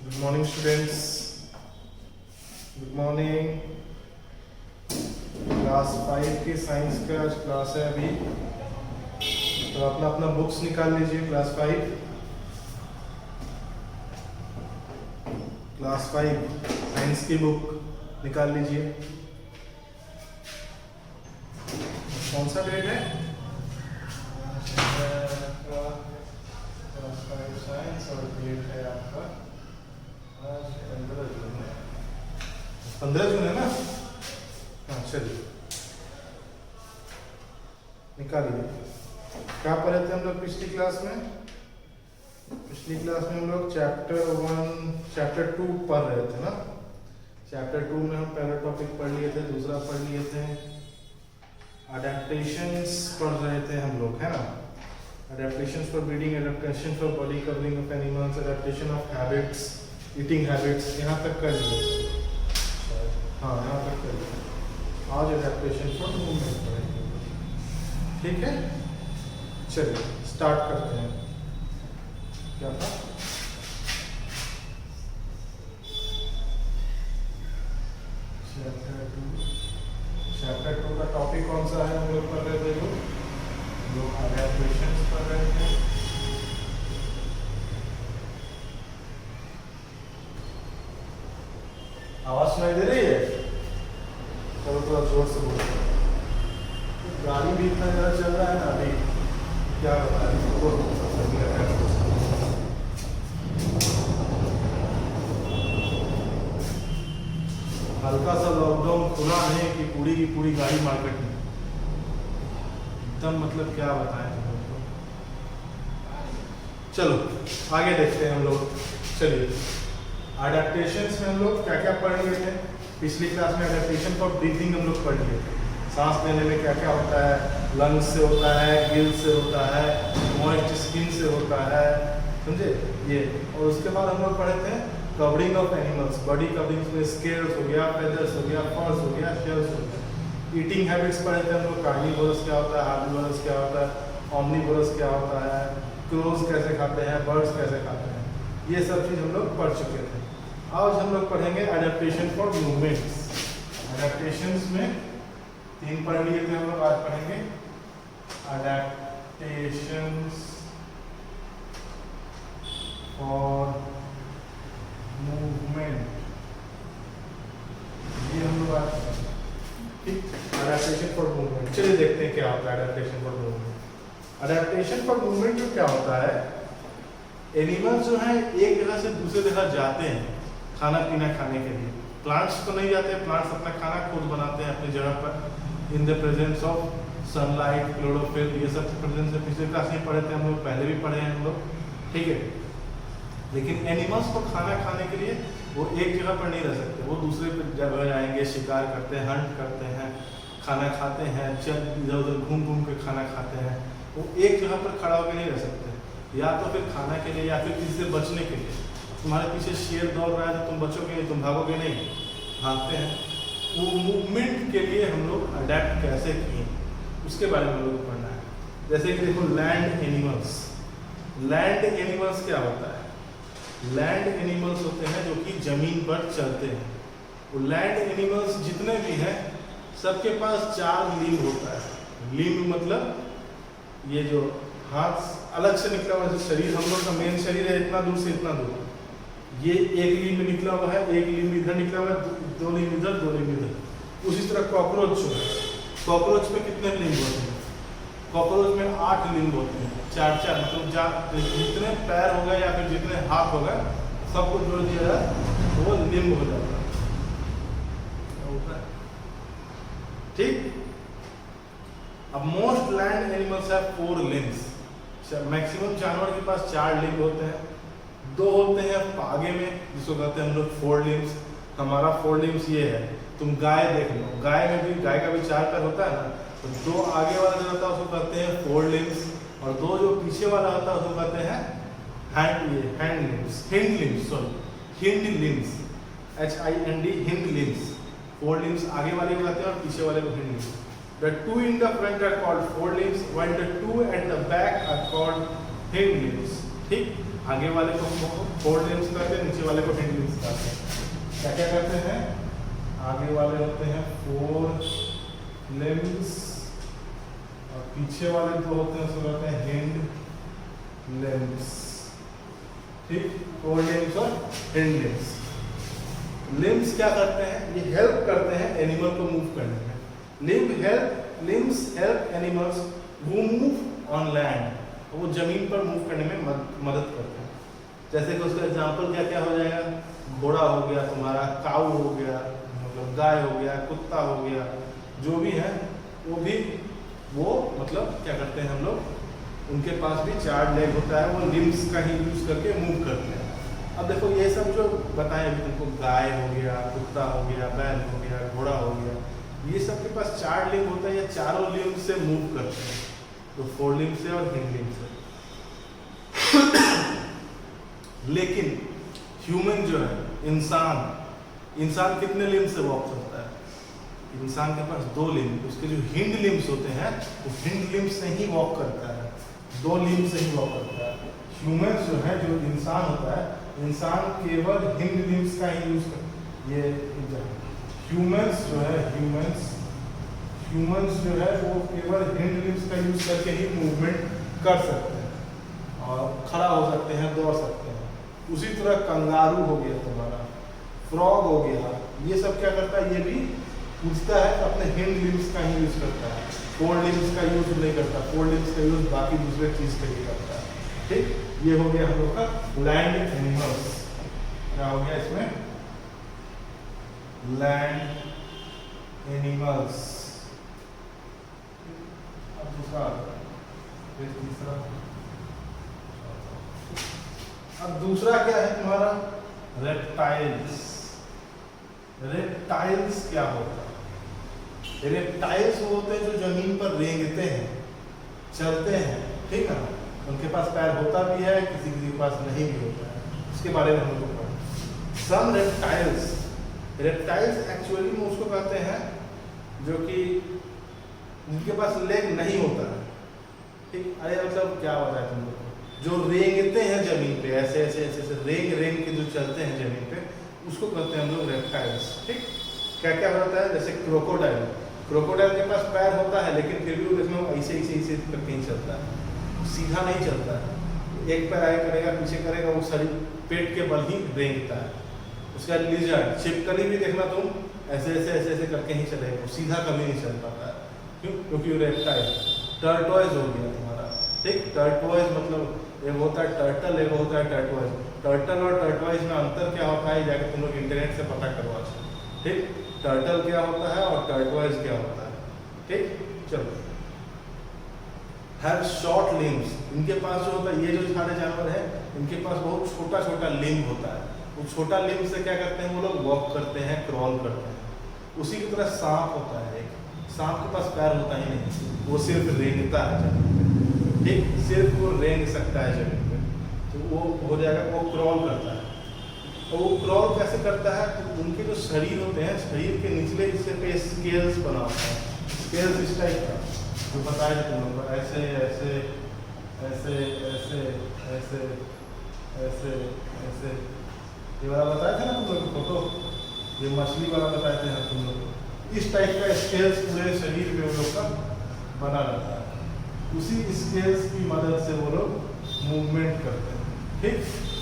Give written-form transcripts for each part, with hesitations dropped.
Good morning students, good morning. Class 5 की science का आज क्लास है अभी, तो अपना अपना बुक्स निकाल लीजिए। क्लास 5 साइंस की बुक निकाल लीजिए। कौन सा डेट है? क्लास 5 साइंस और डेट है आपका आज 15 जून है। 15 जून है ना? हाँ, चलिए निकालिए। क्या पढ़े थे हम लोग पिछली क्लास में? पिछली क्लास में हम लोग चैप्टर 2 पढ़ रहे थे ना। चैप्टर 2 में हम पहला टॉपिक पढ़ लिए थे, दूसरा पढ़ लिए थे अडेप्टेशंस पढ़ रहे थे हम लोग, है ना। Adaptations for breeding, adaptation for body covering of animals, adaptation of habits, eating habits, यहाँ तक कर लिए। हाँ, यहाँ तक कर लिए। आज अडेप्टेशन फॉर मूवमेंट पढ़ेंगे, ठीक है। चलिए स्टार्ट करते हैं। क्या था? चैप्टर 2 का टॉपिक कौन सा है? हम लोग पढ़ रहे थे, लोग अडेप्टेशंस पढ़ रहे थे। आवाज सुनाई दे रही है? चलो थोड़ा जोर से बोलो। गाड़ी भी इतना ज़्यादा चल रहा है ना अभी, क्या बताएं। हल्का सा लॉकडाउन खुला है कि पूरी की पूरी गाड़ी मार्केट में एकदम, मतलब क्या बताएं हम लोग को। चलो आगे देखते हैं हम लोग। चलिए अडेप्टेशंस में हम लोग क्या क्या पढ़ लिए थे पिछली क्लास में? अडेप्टेशन फॉर ब्रीथिंग हम लोग पढ़ लिए थे। सांस लेने में क्या क्या होता है? लंग्स से होता है, गिल से होता है, मॉइस्ट स्किन से होता है, समझे ये। और उसके बाद हम लोग पढ़े थे covering of animals, body covering में स्केल्स हो गया, फेदर्स हो गया, फर्स हो गया, शेल्स हो गया। ईटिंग हैबिट्स पढ़े थे हम लोग, कार्निवोरस क्या होता है, हार्निवोरस क्या होता है, ऑमनिवोरस क्या होता है, क्रोज कैसे खाते हैं, बर्ड्स कैसे खाते हैं, ये सब चीज़ हम लोग पढ़ चुके थे। आज हम लोग पढ़ेंगे अडेप्टेशन फॉर मूवमेंट्स। अडेप्टेशंस में 3 पढ़ लिए थे हम लोग, आज पढ़ेंगे अडेप्टेशंस फॉर मूवमेंट, ये हम लोग आज, ठीक। अडेप्टेशन फॉर मूवमेंट, चलिए देखते हैं क्या होता है adaptation for movement. Adaptation for movement जो क्या होता है, एनिमल्स जो हैं एक जगह से दूसरे जगह जाते हैं खाना पीना खाने के लिए। प्लांट्स तो नहीं जाते, प्लांट्स अपना खाना खुद बनाते हैं अपनी जगह पर in the presence of sunlight, chlorophyll, ये सब प्रेजेंस से पिछले क्लास में पढ़े थे हम लोग, पहले भी पढ़े हैं हम लोग, ठीक है। लेकिन एनिमल्स को खाना खाने के लिए वो एक जगह पर नहीं रह सकते, वो दूसरे जगह जाएंगे, शिकार करते हैं, हंट करते हैं, खाना खाते हैं, चल इधर उधर घूम घूम के खाना खाते हैं। वो एक जगह पर खड़ा होकर नहीं रह सकते, या तो फिर खाना के लिए या फिर किसी से बचने के लिए। तुम्हारे पीछे शेर दौड़ रहा है तो तुम बचोगे नहीं, तुम भागोगे नहीं, भागते हैं। वो मूवमेंट के लिए हम लोग अडेप्ट कैसे किए उसके बारे में हम लोग पढ़ना है। जैसे कि देखो लैंड एनिमल्स, लैंड एनिमल्स क्या होता है? लैंड एनिमल्स होते हैं जो कि जमीन पर चलते हैं। वो लैंड एनिमल्स जितने भी हैं सबके पास 4 लिम्ब होता है। लिम्ब मतलब ये जो हाथ अलग से निकला हुआ, जैसे शरीर हम लोग का मेन शरीर है इतना दूर से इतना दूर, ये एक लिम्ब निकला हुआ है, एक लिम्ब इधर निकला हुआ है, 2 लिम्ब इधर, 2 लिम्ब इधर। उसी तरह कॉकरोच जो है, कॉकरोच में कितने लिम्ब होते हैं? कॉकरोच में 8 लिम्ब होते हैं, 4-4, मतलब जितने पैर हो गए या फिर जितने हाथ हो गए सबको जोड़ दिया जाए वो लिम्ब हो जाता है, ठीक। अब most land animals have 4 limbs. Maximum जानवर के पास 4 लिम्ब होते हैं। 2 होते हैं आगे में जिसको कहते हैं हम लोग 4 लिम्ब्स। हमारा 4 लिम्ब्स ये है। तुम गाय देख लो, गाय में भी, गाय का भी 4 पैर होता है ना, तो 2 आगे वाला जो होता है उसको कहते हैं 4 लिम्ब्स, और 2 जो पीछे वाला होता है उसको कहते हैं hind limbs, HIND, hind limbs. 4 limbs आगे वाले को कहते हैं और पीछे वाले को hind limbs. The 2 in the front are called 4 limbs, while the 2 at the back are called hind limbs, ठीक। आगे वाले को फोर लिम्स करते हैं, नीचे वाले को हिंड लिम्स करते हैं। क्या क्या करते हैं? आगे वाले होते हैं फोर लिम्स और पीछे वाले जो होते हैं उसको कहते हैं हिंड लिम्स। ठीक, फोर लिम्स और हिंड लिम्स। लिम्स क्या करते हैं? ये हेल्प करते हैं एनिमल को मूव करने में। Limbs help animals who move on land, वो जमीन पर मूव करने में मदद करते हैं। जैसे कि उसका एग्जांपल क्या क्या हो जाएगा? घोड़ा हो गया तुम्हारा, काऊ हो गया, मतलब गाय हो गया, कुत्ता हो गया, जो भी है वो मतलब क्या करते हैं हम लोग, उनके पास भी 4 लेग होता है, वो लिम्स का ही यूज करके मूव करते हैं। अब देखो ये सब जो बताएं अभी तुमको, गाय हो गया, कुत्ता हो गया, बैल हो गया, घोड़ा हो गया, ये सब के पास 4 लिम्ब होता है, ये चारों लिम्ब से मूव करते हैं, तो 4 लिम्ब से और हिंड लिम्ब से। लेकिन ह्यूमन जो है, इंसान कितने लिम्ब से वॉक करता है? इंसान के पास 2 लिम्ब, उसके जो हिंड लिम्स होते हैं वो हिंड लिम्ब से ही वॉक करता है, 2 लिम्ब से ही वॉक करता है। ह्यूमन जो है, जो इंसान होता है, इंसान केवल हिंड लिम्स का ही यूज करता है। ये ह्यूमंस जो है वो केवल हिंड लिम्स का यूज करके ही मूवमेंट कर सकते हैं और खड़ा हो सकते हैं, दौड़ सकते हैं। उसी तरह कंगारू हो गया तुम्हारा, फ्रॉग हो गया, ये सब क्या करता है? ये भी पूछता है अपने हिंड लिम्स का ही यूज करता है, फोर लिम्स का यूज नहीं करता। फोर लिम्स का यूज बाकी दूसरे चीज के लिए करता है। ठीक, ये हो गया हम लोग का लैंड एनिमल्स। क्या हो गया इसमें? Land animals. अब दूसरा, फिर तीसरा, अब दूसरा क्या है तुम्हारा? रेप्टाइल्स। रेप्टाइल्स क्या होता है? रेप्टाइल्स वो होते हैं जो जमीन पर रेंगते हैं, चलते हैं, ठीक है। उनके पास पैर होता भी है, किसी के पास नहीं भी होता है, उसके बारे में हम लोग पढ़ें। सम रेप्टाइल्स एक्चुअली में उसको कहते हैं जो कि जिनके पास लेग नहीं होता है। ठीक, अरे मतलब क्या होता है तुम लोग, जो रेंगते हैं जमीन पे, ऐसे ऐसे ऐसे ऐसे रेंग के जो चलते हैं जमीन पे, उसको कहते हैं हम लोग रेप्टाइल्स। ठीक, क्या क्या होता है? जैसे क्रोकोडाइल के पास पैर होता है, लेकिन फिर भी वो देखने में ऐसे करके ही चलता है, सीधा नहीं चलता है। एक पैर आगे करेगा, पीछे करेगा, वो शरीर पेट के बल ही रेंगता है। उसका लिजर्ड, छिपकली भी देखना तुम ऐसे ऐसे ऐसे ऐसे करके ही चलेगा, वो सीधा कभी नहीं चल पाता है। क्यों? क्योंकि वो रेप्टाइल। टर्टोइज हो गया तुम्हारा। ठीक, टर्टोइज मतलब एक होता है टर्टल, एक होता है टर्टोइज। टर्टल और टर्टोइज में अंतर क्या होता है, जाके तुम लोग इंटरनेट से पता करवा सकते। ठीक, टर्टल क्या होता है और टर्टोइज क्या होता है। ठीक, चलो। हैव शॉर्ट लिम्स, इनके पास जो होता है, ये जो सारे जानवर है, इनके पास बहुत छोटा छोटा लिम्ब होता है। वो छोटा लिम्ब से क्या करते हैं वो लोग? वॉक करते हैं, क्रॉल करते हैं। उसी की तरह सांप होता है, एक सांप के पास पैर होता ही नहीं, वो सिर्फ रेंगता है जमीन पे। ठीक, सिर्फ वो रेंग सकता है जमीन पे, तो वो हो जाएगा, वो क्रॉल करता है। और वो क्रॉल कैसे करता है? तो उनके जो शरीर होते हैं, शरीर के निचले हिस्से पे स्केल्स बना होता है, स्केल्स इस टाइप का जो बताया तुम लोग को, ऐसे ऐसे ऐसे ऐसे ऐसे ऐसे ऐसे, ये वाला बताया था ना तुम लोग को फोटो, ये मछली वाला बताए थे हम तुम लोग को। इस टाइप का स्केल्स पूरे शरीर में वो लोग का बना रहता है। उसी स्केल्स की मदद से वो लोग मूवमेंट करते हैं। ठीक,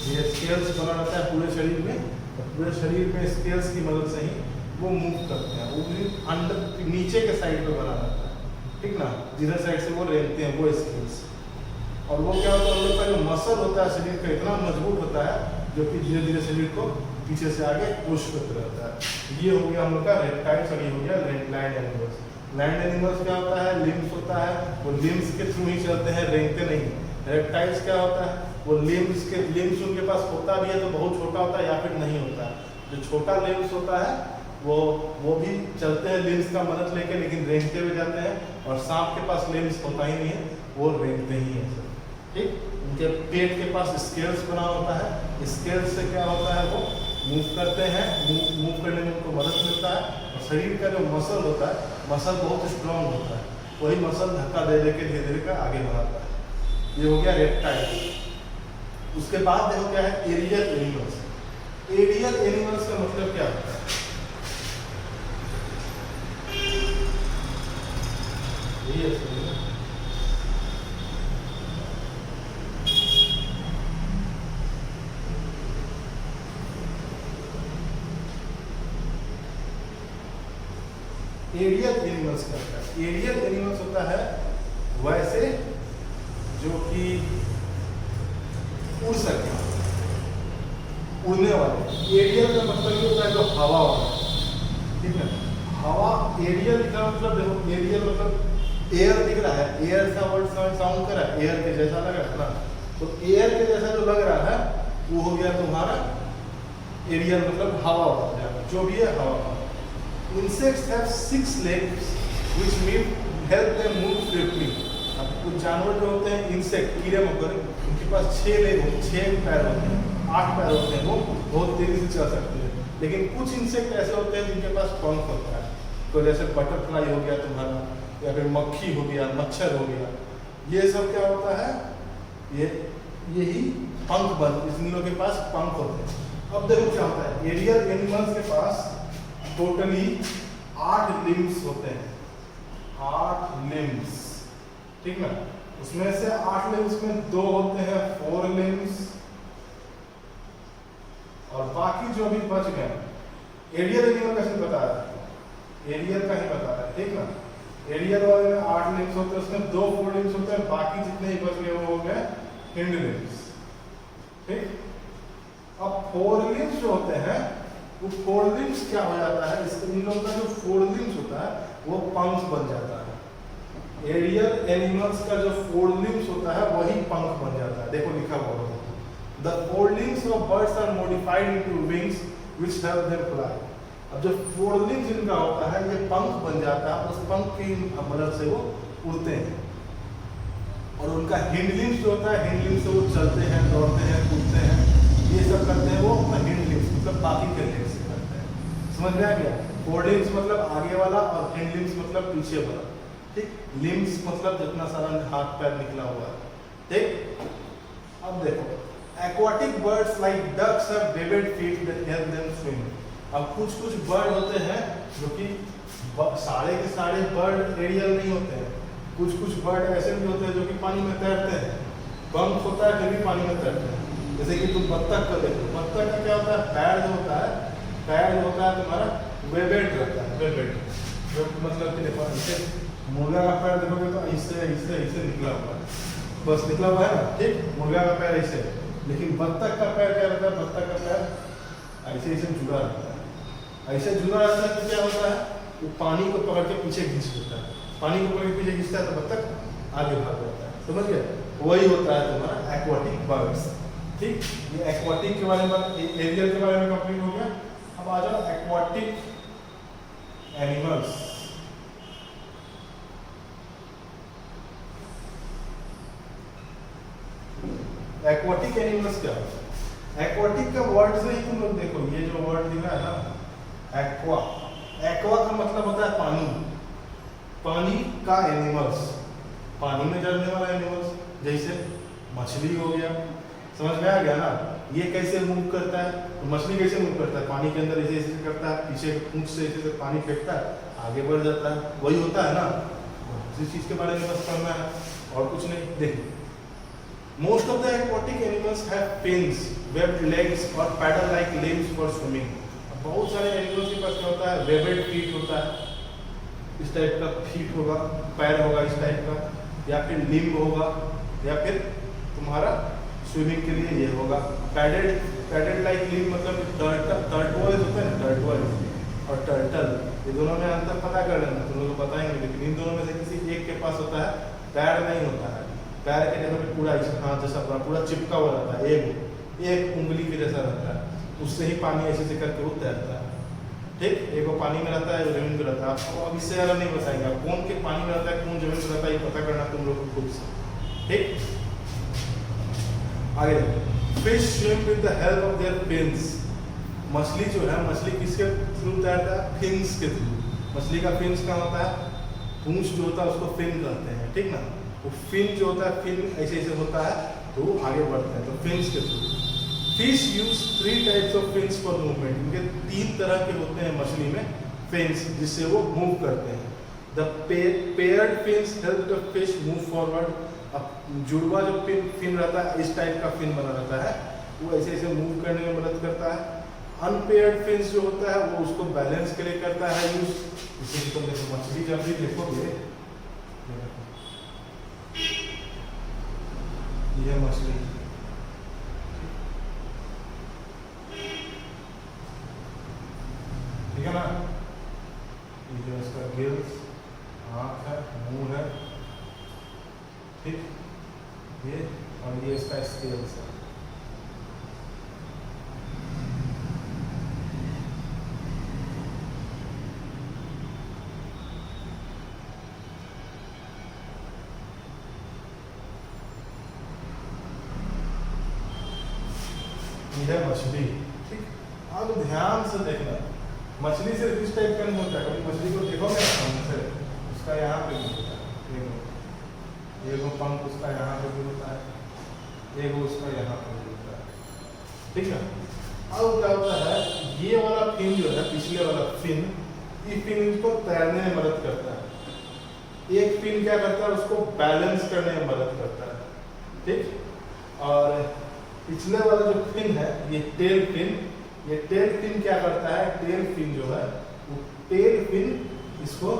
ये स्केल्स बना रहता है पूरे शरीर में, और पूरे शरीर में स्केल्स की मदद से ही वो मूव करते हैं। वो भी अंदर नीचे के साइड पे बना रहता है, ठीक ना, जिधर साइड से वो रेंगते हैं वो स्केल्स। और वो क्या होता है, हम लोग का जो मसल होता है शरीर का इतना मजबूत होता है, जो कि धीरे धीरे शरीर को पीछे से आगे पुश करते रहता है। ये हो गया हम लोग का रेप्टाइल्स, और ये हो गया लैंड एनिमल्स। लैंड एनिमल्स क्या होता है? लिम्स होता है, वो लिम्स के थ्रू ही चलते हैं, रेंगते नहीं। रेप्टाइल्स क्या होता है? वो लिम्स उनके पास होता भी है तो बहुत छोटा होता है या फिर नहीं होता है। जो छोटा लिम्स होता है वो भी चलते हैं लिम्स का मदद लेके, लेकिन रेंगते हुए जाते हैं। और सांप के पास लिम्स होता ही नहीं है, वो रेंगते ही है। ठीक, उनके पेट के पास स्केल्स बना होता है, स्केल्स से क्या होता है, वो मूव करते हैं, मूव करने में उनको मदद मिलता है। और शरीर का जो मसल होता है, मसल बहुत स्ट्रांग होता है, वही मसल धक्का दे के धीरे धीरे का आगे बढ़ाता है। ये हो गया रेप्टाइल। उसके बाद देखो क्या है, एरियल एनिमल्स। एरियल एनिमल्स का मतलब क्या होता है? यही है एरियल एनिमल्स क्या होता है? एरियल एनिमल्स होता है वैसे जो कि उड़ सकते हैं, उड़ने वाले। एरियल का मतलब ये होता है जो हवा वाला, ठीक है। हवा, एरियल का मतलब देखो, एरियल मतलब एयर दिख रहा है, एयर का वर्ड साउंड कर रहा है, एयर के जैसा लग रहा है ना, तो एयर के जैसा जो लग रहा है वो हो गया तुम्हारा एरियल, मतलब हवा वाला, जो भी है हवा। Insects have 6 legs which mean help them move swiftly. अब कुछ जानवर जो होते हैं इंसेक्ट, कीड़े मकोड़े, उनके पास 6 लेग होते हैं, 6 पैर होते हैं, 8 पैर होते हैं, वो बहुत तेजी से चल सकते हैं। लेकिन कुछ इंसेक्ट ऐसे होते हैं जिनके पास पंख होता है, तो जैसे बटरफ्लाई हो गया तुम्हारा, या फिर मक्खी हो गया, मच्छर हो गया, ये सब क्या होता है, यही पंख बन, इन लोगों के पास पंख होते हैं। अब देखो क्या होता है, एरियल एनिमल्स के पास टोटली 8 लिम्स होते हैं, 8 लिम्स, ठीक ना। उसमें से 8 लिम्स में 2 होते हैं 4 लिम्स, और बाकी जो भी बच गए, एरियल एनिमल कैसे बता रहा है, एरियल का ही बता रहा है, ठीक ना। एरियल वाले में 8 लिम्स होते हैं, उसमें 2 4 लिम्स होते हैं, बाकी जितने ही बच गए वो हो गए हिंड लिम्स, ठीक। अब 4 लिम्स जो होते हैं वो 4 लिम्स क्या हो जाता है, इसके इन लोगों का जो 4 लिम्स होता है वो पंख बन जाता है। एरियल एनिमल्स का जो 4 लिम्स होता है वही पंख बन जाता है। देखो लिखा हुआ है, the 4 limbs of birds are modified into wings which help them fly. अब जो 4 लिम्स इनका होता है ये पंख बन जाता है, उस पंख की मदद से वो उड़ते हैं। और उनका हिंड लिम्स जो होता है, हिंड लिम्स से वो चलते हैं, दौड़ते हैं, कूदते हैं, ये सब करते हैं वो अपना हिंड लिम्स, मतलब बाकी के लिम्स से करते हैं। समझ में आ गया? 4 लिम्स मतलब आगे वाला और हिंड लिम्स मतलब पीछे वाला, ठीक। लिम्स मतलब जितना सारा हाथ पैर निकला हुआ है, ठीक। अब देखो, aquatic birds like ducks have webbed feet that help them swim. अब कुछ कुछ बर्ड होते हैं जो कि सारे के सारे बर्ड एरियल नहीं होते हैं, कुछ कुछ बर्ड ऐसे भी होते हैं जो कि पानी में तैरते हैं, पंख होता है फिर भी पानी में तैरते हैं। जैसे कि तुम बत्तख को देखो, बत्तख का क्या होता है, पैर जो होता है, पैर जो होता है तुम्हारा वेबेड रहता है, वेबेड, जो मतलब कि देखो ऐसे, मुर्गा का पैर देखोगे तो ऐसे ऐसे ऐसे निकला हुआ है, बस निकला हुआ है ना, ठीक। मुर्गा का पैर ऐसे, लेकिन बत्तख का पैर क्या रहता है, बत्तख का पैर ऐसे ऐसे जुड़ा रहता है। ऐसे जुड़ा रहता है तो क्या होता है, वो पानी को पकड़ के पीछे खींच लेता है, पानी को पकड़ के पीछे खींचता है तो बत्तख आगे भाग जाता है। समझ गए? वही होता है तुम्हारा एक्वाटिक बर्ड्स, ठीक। ये एक्वाटिक के बारे में, एरियल के बारे में कंप्लीट हो गया। अब आ जाओ एक्वाटिक एनिमल्स। एक्वाटिक एनिमल्स क्या होता है? एक्वाटिक का वर्ड से ही तुम लोग देखो, ये जो वर्ड दिख रहा है ना, एक्वा, एक्वा का मतलब होता है पानी, पानी का एनिमल्स, पानी में चलने वाला एनिमल्स, जैसे मछली हो गया। समझ में आ गया ना? ये कैसे मूव करता है, तो मछली कैसे मूव करता है, पानी के अंदर ऐसे ऐसे करता है, पीछे पूंछ से ऐसे पानी फेंकता है, आगे बढ़ जाता है, वही होता है ना। इस चीज के बारे में बस पढ़ना है और कुछ नहीं। देखो, most of the aquatic animals have fins, webbed legs और paddle like limbs for swimming. बहुत सारे एनिमल्स के पास क्या होता है, वेबेड फीट होता है, इस टाइप का फीट होगा, पैर होगा इस टाइप का, या फिर लिम्ब होगा, या फिर तुम्हारा स्विमिंग के लिए ये होगा पैडेड लाइक लिम्ब, मतलब टर्टवाइज होता है ना, टर्टवाइज और टर्टल, ये दोनों में अंतर पता कर लेना, तुम लोग को बताएंगे। लेकिन इन दोनों में से किसी एक के पास होता है, पैर नहीं होता है, पैर के जगह पे पूरा हाथ जैसा पूरा चिपका हुआ रहता है, एक उंगली के जैसा रहता है, उससे ही पानी ऐसे से करके वो तैरता है, ठीक। एक वो पानी में रहता है, जमीन पे रहता है। आपको अब इससे ज़्यादा नहीं बताएंगे, कौन के पानी में रहता है, कौन जमीन पे रहता है, ये पता करना तुम लोग को खुद से, ठीक। आगे, fish swim with the help of their fins. मछली जो है, मछली किसके थ्रू तैरता है, फिन्स के थ्रू। मछली का फिन्स क्या होता है, पूंछ जो होता है उसको फिन कहते हैं, ठीक ना। वो फिन जो होता है, फिन ऐसे ऐसे होता है, तो वो आगे बढ़ते हैं, तो फिन्स के through. Fish use 3 types of fins for movement, इनके 3 तरह के होते हैं मछली में फिन्स, जिससे वो मूव करते हैं। The paired fins help the fish move forward. अब जुड़वा जो फिन रहता है, इस टाइप का फिन बना रहता है, वो ऐसे ऐसे मूव करने में मदद करता है। अनपेयर्ड फिन्स जो होता है वो उसको बैलेंस के लिए करता है यूज। इसे तुम देखो मछली जब भी देखोगे, ये मछली, ठीक है ना, ये जो इसका गिल्स, आँख है, मुंह है, ठीक, ये और ये इसका स्केल्स है। ये है मछली, ठीक। अब ध्यान से देखना, मछली सिर्फ इस टाइप का नहीं होता है। कभी मछली को देखोगे से, उसका यहाँ पे भी होता है, एगो पंख उसका यहाँ पे भी होता है, एगो उसका यहाँ पे भी होता है, ठीक है। अब क्या होता है, ये वाला फिन जो है, पिछले वाला फिन, ये फिन इसको तैरने में मदद करता है। एक फिन क्या करता है, उसको बैलेंस करने में मदद करता है, ठीक। और पिछले वाला जो फिन है, ये टेल फिन, ये टेल फिन क्या करता है, टेल फिन जो है वो टेल फिन इसको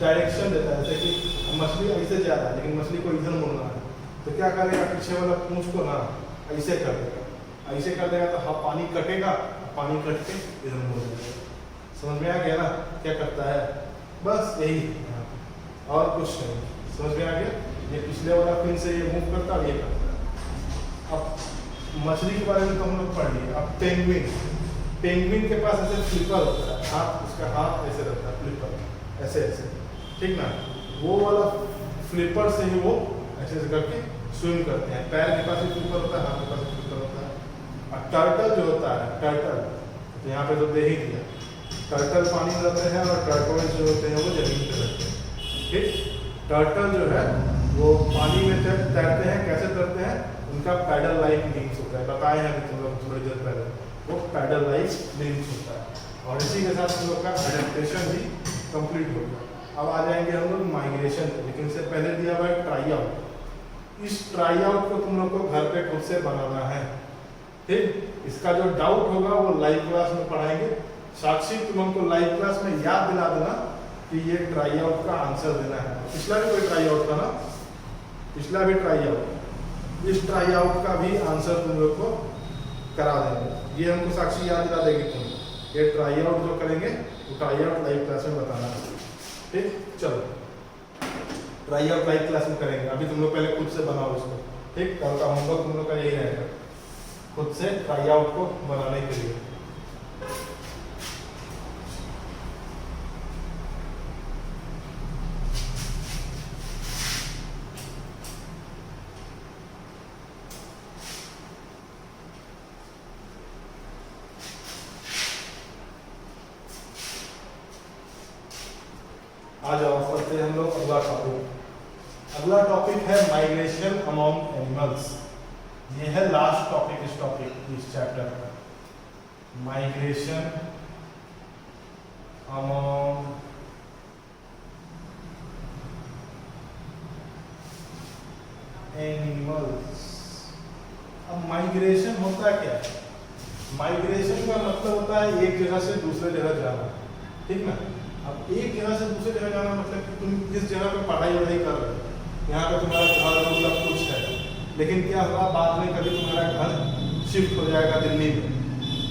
डायरेक्शन देता है। जैसे कि मछली ऐसे जा रहा है लेकिन मछली को इधर मुड़ना है, तो क्या करेगा, पीछे वाला पूंछ को ना ऐसे कर देगा, ऐसे कर देगा तो पानी कटेगा, पानी कट के इधर मुड़ जाएगा। समझ में आ गया ना क्या करता है, बस यही, और कुछ नहीं। समझ में आ गया, ये पिछले वाला फिन से ये मूव करता है, ये करता है। अब मछली के बारे में तो हम लोग पढ़ लिए। अब पेंगुइन, पेंगुइन के पास ऐसे फ्लिपर होता है, हाथ, उसका हाथ ऐसे रहता है, फ्लिपर ऐसे ऐसे, ठीक ना। वो वाला फ्लिपर से ही वो ऐसे ऐसे करके स्विम करते हैं। पैर के पास भी फ्लिपर होता है, हाथ के पास भी फ्लिपर होता है। और टर्टल जो होता है, टर्टल तो यहाँ पे तो दे ही दिया, टर्टल पानी में रहते हैं और टर्टल्स जो होते हैं वो जमीन पे रहते हैं, ठीक। टर्टल जो है वो पानी में तैरते हैं, कैसे तैरते हैं, उनका पैडल लाइक लिंक्स होता है, बताए हैं अभी तुम लोग थोड़ी देर पहले, वो पैडल लाइक लिंक्स होता है। और इसी के साथ हम लोग का एडेप्टेशन भी कंप्लीट हो गया। अब आ जाएंगे हम लोग माइग्रेशन पे, लेकिन इससे पहले दिया हुआ है ट्राई आउट। इस ट्राई आउट को तुम लोग को घर पे खुद से बनाना है, ठीक। इसका जो डाउट होगा वो लाइव क्लास में पढ़ाएंगे। साक्षी तुम लोग को लाइव क्लास में याद दिला देना कि ये ट्राई आउट का आंसर देना है। पिछला भी कोई ट्राई आउट था ना, पिछला भी ट्राई आउट, इस ट्राई आउट का भी आंसर तुम लोग को करा देंगे। ये हमको साक्षी याद दिला देगी तुम, ये ट्राई आउट जो करेंगे वो ट्राई आउट लाइव क्लास में बताना, ठीक। चलो ट्राई आउट लाइव क्लास में करेंगे, अभी तुम लोग पहले खुद से बनाओ इसको, ठीक। कल का होमवर्क तुम लोग का यही रहेगा, खुद से ट्राई आउट को बनाने के लिए। आ जाओ पढ़ते हैं हम लोग अगला टॉपिक। अगला टॉपिक है माइग्रेशन अमॉन्ग एनिमल्स। ये है लास्ट टॉपिक इस चैप्टर का, माइग्रेशन अमॉन्ग एनिमल्स। अब माइग्रेशन होता क्या है, माइग्रेशन का मतलब होता है एक जगह से दूसरे जगह जाना, ठीक ना। अब एक जगह से दूसरे जगह जाना मतलब कि तुम जिस जगह पे पढ़ाई वढ़ाई कर रहे हो, यहाँ पे तुम्हारा घर मतलब कुछ है, लेकिन क्या होगा बाद में कभी तुम्हारा घर शिफ्ट हो जाएगा दिल्ली में,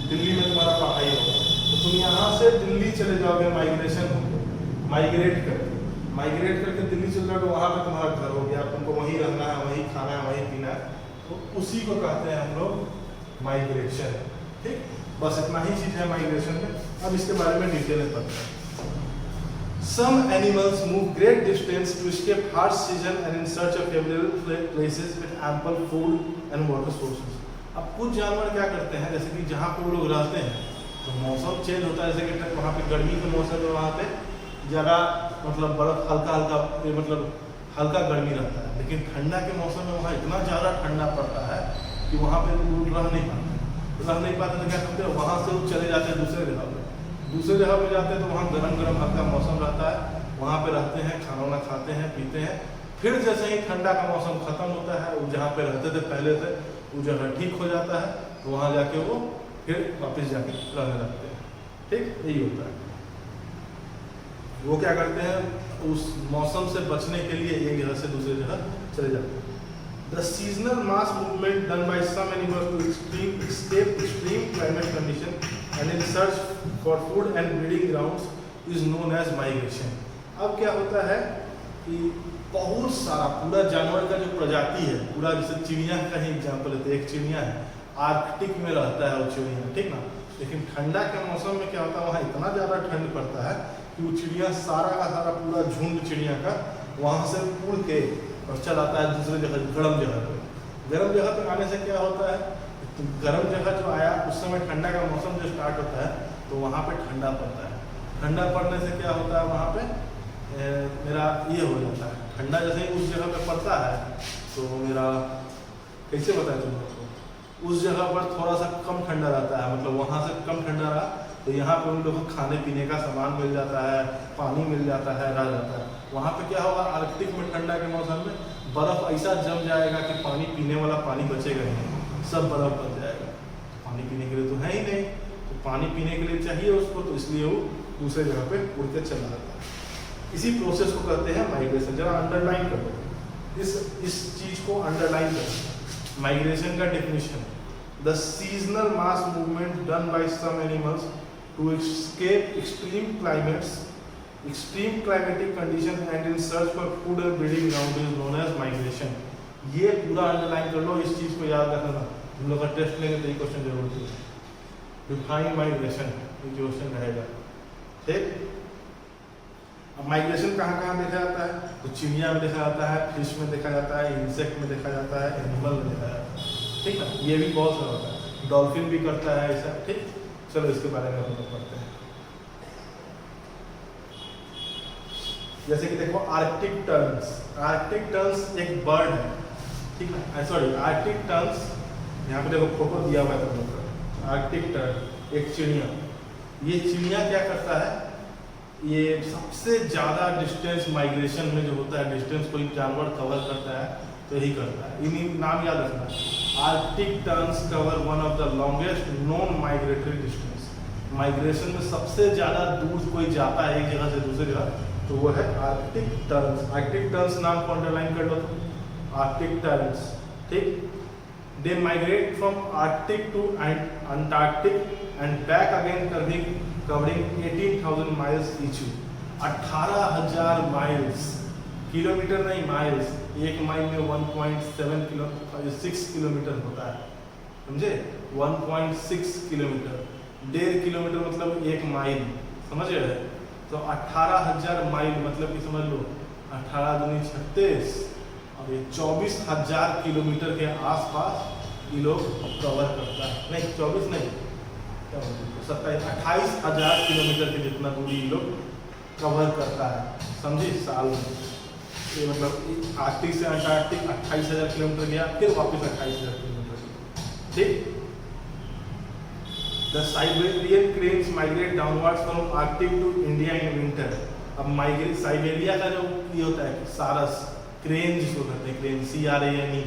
दिल्ली में तुम्हारा पढ़ाई होगा, तो तुम यहाँ से दिल्ली चले जाओगे, माइग्रेशन होगा, माइग्रेट करके दिल्ली चले जाओगे, वहाँ पे तुम्हारा घर हो गया, तुमको वहीं रहना है, वहीं खाना है, वहीं पीना है, तो उसी को कहते हैं हम लोग माइग्रेशन, ठीक। बस इतना ही चीज़ है माइग्रेशन में। अब इसके बारे में डिटेल में पढ़ते हैं। Some animals move great distance to escape harsh season and in search of favorable places with ample food and water sources. अब कुछ जानवर क्या करते हैं, जैसे कि जहाँ पे वो लोग रहते हैं तो मौसम चेंज होता है, जैसे कि वहाँ पे गर्मी का मौसम है, वहाँ पे ज़्यादा मतलब बर्फ हल्का मतलब हल्का गर्मी रहता है, लेकिन ठंडा के मौसम में वहाँ इतना ज़्यादा ठंडा पड़ता है कि वहाँ पे वो रह नहीं पाते। तो क्या करते हैं, वहाँ से वो चले जाते हैं दूसरे जगह पे। दूसरे जगह पे जाते हैं तो वहाँ गर्म हल्का मौसम रहता है, वहाँ पे रहते हैं, खाना वाना खाते हैं, पीते हैं। फिर जैसे ही ठंडा का मौसम ख़त्म होता है, वो जहाँ पे रहते थे पहले से वो जगह ठीक हो जाता है, तो वहाँ जाके वो फिर वापस जाके रहने लगते हैं। ठीक, यही होता है। वो क्या करते हैं, उस मौसम से बचने के लिए एक जगह से दूसरी जगह चले जाते हैं। The seasonal mass movement done by some animals to escape extreme climate condition and in search for food and breeding grounds is known as migration. अब क्या होता है कि बहुत सारा पूरा जानवर का जो प्रजाति है, पूरा जैसे चिड़िया का ही एग्जाम्पल लेते हैं। एक चिड़िया है, आर्कटिक में रहता है वो चिड़िया, ठीक ना। लेकिन ठंडा के मौसम में क्या होता है, वहाँ इतना ज़्यादा ठंड पड़ता है कि वो चिड़िया सारा का सारा पूरा झुंड चिड़िया का वहाँ से उड़ के और चल आता है दूसरी जगह, गर्म जगह पे। गर्म जगह पे आने से क्या होता है, तो गर्म जगह जो आया उस समय ठंडा का मौसम जो स्टार्ट होता है तो वहाँ पे ठंडा पड़ता है। ठंडा पड़ने से क्या होता है, वहाँ पे मेरा ये हो जाता है, ठंडा जैसे ही उस जगह पे पड़ता है तो मेरा कैसे बताया तुम लोग को, उस जगह पर थोड़ा सा कम ठंडा रहता है, मतलब वहाँ से कम ठंडा रहा तो यहाँ पे उन लोगों को खाने पीने का सामान मिल जाता है, पानी मिल जाता है, रह जाता है। वहाँ पे क्या होगा, आर्कटिक में ठंडा के मौसम में बर्फ़ ऐसा जम जाएगा कि पानी पीने वाला पानी बचेगा ही नहीं, सब बर्फ़ बन जाएगा। पानी पीने के लिए तो है ही नहीं, तो पानी पीने के लिए चाहिए उसको, तो इसलिए वो दूसरे जगह पे उड़ के चला जाता है। इसी प्रोसेस को कहते हैं माइग्रेशन। जरा अंडरलाइन कर लो, इस चीज़ को अंडरलाइन करो। माइग्रेशन का definition, the seasonal mass movement done by some animals to escape extreme climatic conditions and in search for food and breeding ground is known as migration. ये पूरा अंडरलाइन कर लो, इस चीज को याद रखना। हम लोग का टेस्ट लेंगे तो ये क्वेश्चन जरूर है, डिफाइन माइग्रेशन, ये क्वेश्चन रहेगा। ठीक, अब माइग्रेशन कहाँ कहाँ देखा जाता है, तो चिड़िया में देखा जाता है, फिश में देखा जाता है, इंसेक्ट में देखा जाता है, एनिमल में देखा जाता है। ठीक है, ये भी बहुत सारा होता है, डॉल्फिन भी करता है ऐसा। ठीक, चलो इसके बारे में हम लोग पढ़ते हैं। जैसे कि देखो आर्कटिक टर्न्स, आर्कटिक टर्न्स एक बर्ड है, ठीक है, सॉरी आर्कटिक टर्न्स, यहाँ पे देखो फोटो दिया हुआ है तुम लोग का। आर्कटिक टर्न एक चिड़िया, ये चिड़िया क्या करता है, ये सबसे ज़्यादा डिस्टेंस माइग्रेशन में जो होता है, डिस्टेंस कोई जानवर कवर करता है तो यही करता है। इन्हीं नाम याद रखना, Arctic turns cover one of the longest non migratory distance. Migration में सबसे ज़्यादा दूर कोई जाता है एक जगह से दूसरी जगह, तो वो है आर्कटिक टर्न्स। आर्कटिक टर्न्स नाम को अंडरलाइन कर लो, आर्कटिक टर्न्स। ठीक, they migrate from Arctic to Antarctic and back again covering 18,000 miles each. 18,000 miles, kilometre नहीं माइल्स। एक माइल में 1.6 किलोमीटर होता है, समझे, 1.6 किलोमीटर, 1.5 किलोमीटर मतलब एक माइल, समझ रहे। तो 18,000 माइल मतलब कि समझ लो 18 दूनी 36, और ये 24,000 किलोमीटर के आसपास ये लोग कवर करता है। नहीं 24 नहीं, क्या बोलते, 28,000 किलोमीटर के जितना दूरी ये लोग कवर करता है, समझे, साल में। ये मतलब आर्कटिक से अंटार्कटिक 28,000 किलोमीटर गया, फिर वापस 28,000 किलोमीटर। ठीक, the Siberian cranes migrate downwards from Arctic to India in winter. अब माइग्रेट साइबेरिया का जो ये होता है सारस, क्रेन जिसको कहते हैं, क्रेन CRANE,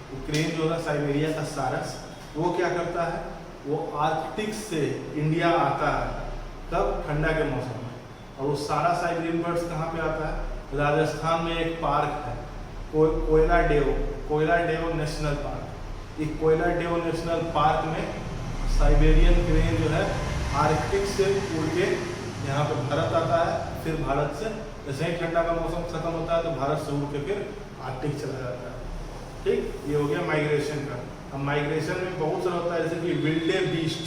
वो क्रेन जो होता है साइबेरिया का सारस, वो क्या करता है, वो आर्कटिक से इंडिया आता है, तब ठंडा के मौसम में। और वो सारा साइबेरियन बर्ड्स कहाँ पे आता है, राजस्थान में एक पार्क है, कोयला डेओ नेशनल पार्क। एक कोयला डेओ नेशनल पार्क में साइबेरियन क्रेन जो है आर्कटिक से उड़ के यहाँ पे भारत आता है, फिर भारत से जैसे ही ठंडा का मौसम खत्म होता है तो भारत से उड़ के फिर आर्कटिक चला जाता है। ठीक, ये हो गया माइग्रेशन का। अब माइग्रेशन में बहुत सारा होता है, जैसे कि विल्डे बीस्ट,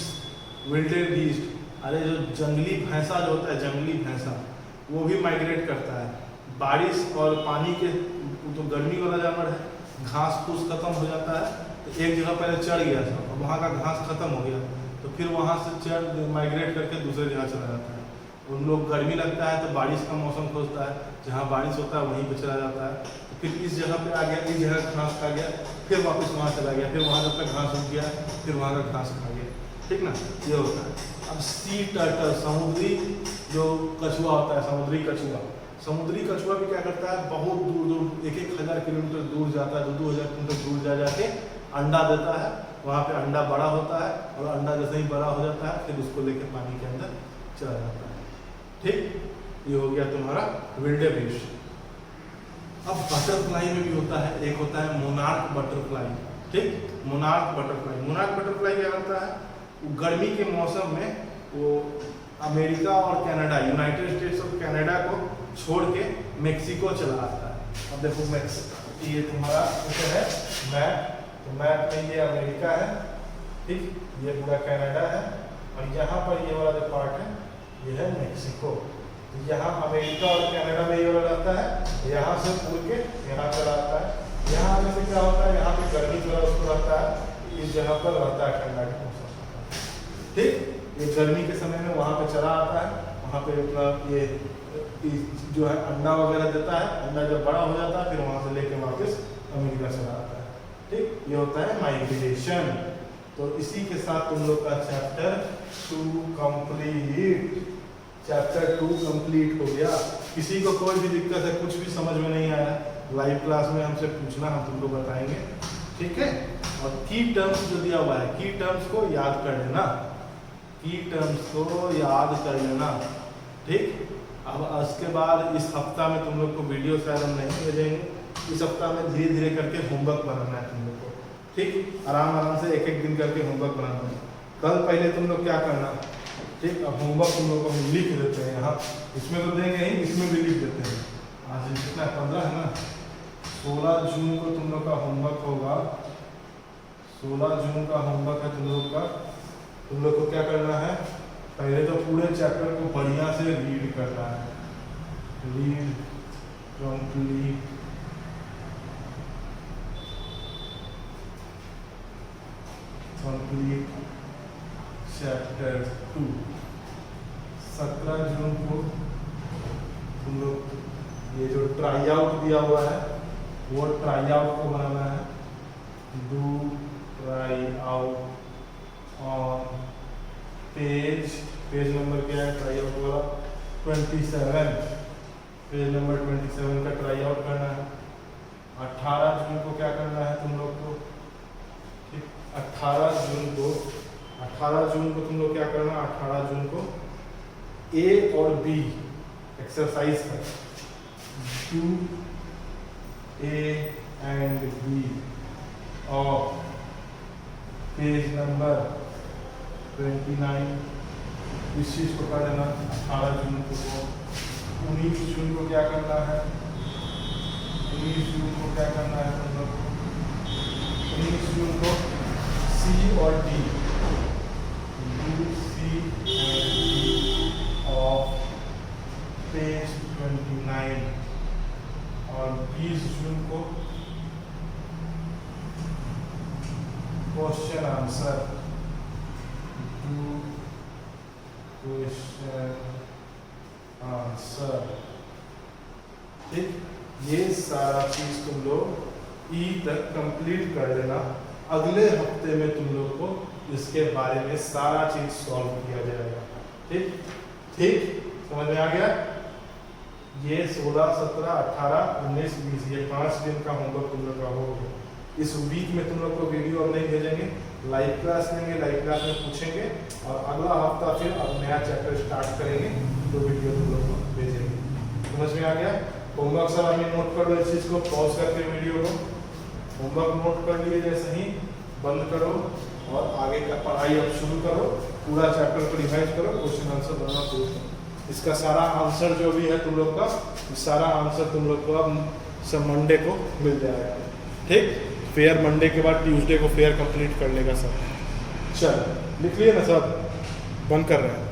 अरे जो जंगली भैंसा जो होता है, जंगली भैंसा, वो भी माइग्रेट करता है। बारिश और पानी के, तो गर्मी वाला जानवर है, घास फूस खत्म हो जाता है तो एक जगह पहले चढ़ गया था, और वहाँ का घास खत्म हो गया तो फिर वहाँ से चढ़ माइग्रेट करके दूसरे जगह चला जाता है। उन लोग गर्मी लगता है तो बारिश का मौसम खोजता है, जहाँ बारिश होता है वहीं पे चला जाता है, फिर इस जगह पे आ गया, इस जगह घास खा गया, फिर वापस वहाँ चला गया, फिर वहाँ जब तक घास उग गया फिर वहाँ का घास खा गया, ठीक ना, ये होता है। अब सी टर्टल, समुद्री जो कछुआ होता है, समुद्री कछुआ भी क्या करता है, बहुत दूर दूर 1,000 किलोमीटर दूर जाता है, 2,000 किलोमीटर दूर जा जाके अंडा देता है, वहाँ पे अंडा बड़ा होता है, और अंडा जैसे ही बड़ा हो जाता है फिर उसको लेके पानी के अंदर चला जाता है, ठीक। ये हो गया तुम्हारा विल्डेफिश। अब बटरफ्लाई में भी होता है, एक होता है मोनार्क बटरफ्लाई, ठीक। मोनार्क बटरफ्लाई क्या करता है, गर्मी के मौसम में वो अमेरिका और कनाडा, यूनाइटेड स्टेट्स और कनाडा को छोड़ के मेक्सिको चला आता है। अब देखो मेक्सिको, ये तुम्हारा है मैप, तो मैप में ये अमेरिका है, ठीक, ये पूरा कनाडा है, और यहाँ पर ये वाला जो पार्ट है ये है मेक्सिको। तो यहाँ अमेरिका और कनाडा में ये वाला रहता है, यहाँ से उड़ के यहाँ चला आता है। यहाँ आने से क्या होता है, यहाँ पे गर्मी थोड़ा उसको रहता है, इस जगह पर रहता है ठंडा के मौसम, ठीक। ये गर्मी के समय में वहाँ पे चला आता है, वहाँ पे मतलब ये जो है अंडा वगैरह देता है, अंडा जब बड़ा हो जाता है फिर वहाँ से लेके वापस अमेरिका चला आता है, ठीक। ये होता है माइग्रेशन। तो इसी के साथ तुम लोग का चैप्टर 2 कंप्लीट हो गया। किसी को कोई भी दिक्कत है, कुछ भी समझ में नहीं आया, लाइव क्लास में हमसे पूछना, हम तुमको बताएंगे, ठीक है। और की टर्म्स जो दिया हुआ है, की टर्म्स को याद कर लेना, ठीक। अब इसके बाद इस हफ्ता में तुम लोग को वीडियो शायद हम नहीं भेजेंगे, इस हफ्ता में धीरे धीरे करके होमवर्क बनाना है तुम लोग को, ठीक। आराम से एक एक दिन करके होमवर्क बनाना है। कल पहले तुम लोग क्या करना, ठीक। अब होमवर्क तुम लोग को हम लिख देते हैं यहाँ, इसमें तो देंगे ही, इसमें भी लिख देते हैं। आज कितना 15 है ना, 16 जून को तुम लोग का होमवर्क होगा, 16 जून का होमवर्क है तुम लोग का। तुम लोग को क्या करना है, पहले तो पूरे चैप्टर को बढ़िया से रीड करना है, रीड कंप्लीट, चैप्टर 2। 17 जून को तुम लोग ये जो ट्राई आउट दिया हुआ है वो ट्राई आउट को बनाना है, do try out on page number क्या है, ट्राई आउट वाला 27, पेज नंबर 27 का ट्राई आउट करना है। 18 जून को क्या करना है तुम लोग को, 18 जून को तुम लोग क्या करना है, 18 जून को ए और बी एक्सरसाइज है, डू ए एंड बी और पेज नंबर 29, इस चीज को कर देना 18 जून को। 19 जून को क्या करना है, 19 जून को क्या करना है तुम लोग को, 19 जून को सी और D, C and D of page 29। और 20 जून को question answer, do question answer, ठीक। ये सारा चीज तुम लोग ई तक कंप्लीट कर लेना। अगले हफ्ते में तुम लोग को इसके बारे में सारा चीज सॉल्व किया जाएगा, ठीक, समझ में आ गया। ये 16, 17, 18, 19, 20 ये 5 दिन का होमवर्क तुम लोग का हो गया। इस वीक में तुम लोग को वीडियो और नहीं भेजेंगे, लाइव क्लास लेंगे, लाइव क्लास में पूछेंगे, और अगला हफ्ता फिर अब नया चैप्टर स्टार्ट करेंगे तो वीडियो तुम लोग को भेजेंगे। समझ में आ गया। होमवर्क सब आगे नोट कर लो, इस चीज़ को पॉज करके वीडियो को होमवर्क नोट कर लिए, जैसे ही बंद करो और आगे का पढ़ाई अब शुरू करो, पूरा चैप्टर को रिवाइज करो, क्वेश्चन आंसर बनाना शुरू करो। इसका सारा आंसर जो भी है तुम लोग का, सारा आंसर तुम लोग को अब सब मंडे को मिल जाएगा, ठीक। फेयर मंडे के बाद ट्यूसडे को फेयर कंप्लीट कर लेगा सब। चल लिख लिए ना सब, बंद कर रहे हैं।